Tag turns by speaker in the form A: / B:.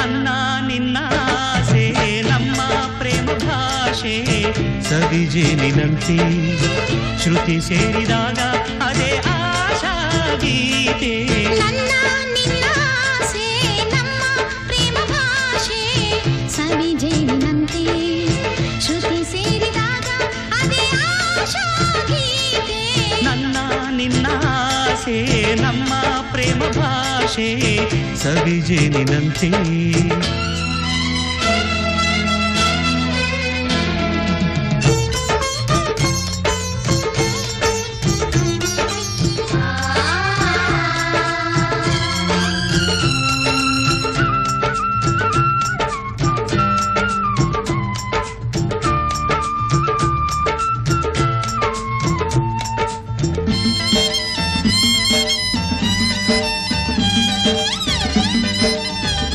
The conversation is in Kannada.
A: ನನ್ನ ನಿನ್ನ ಆಸೆ ನಮ್ಮ ಪ್ರೇಮ ಭಾಷೆ ಸವಿಜೇನಿನಂತೆ ಶ್ರುತಿ ಸೇರಿದಾಗ ಅದೇ ಆಶಾ ಗೀತೆ.
B: ನನ್ನ ನಿನ್ನ ಆಸೆ ನಮ್ಮ ಪ್ರೇಮ ಭಾಷೆ ಸವಿಜೇನಿನಂತೆ ಶ್ರುತಿ ಸೇರಿದಾಗ ಅದೇ ಆಶಾ ಗೀತೆ.
A: ನನ್ನ ನಿನ್ನ ಆಸೆ ನಮ್ಮ ಪ್ರೇಮ ಭಾಷೆ ಸವಿಜೇನಿನಂತೆ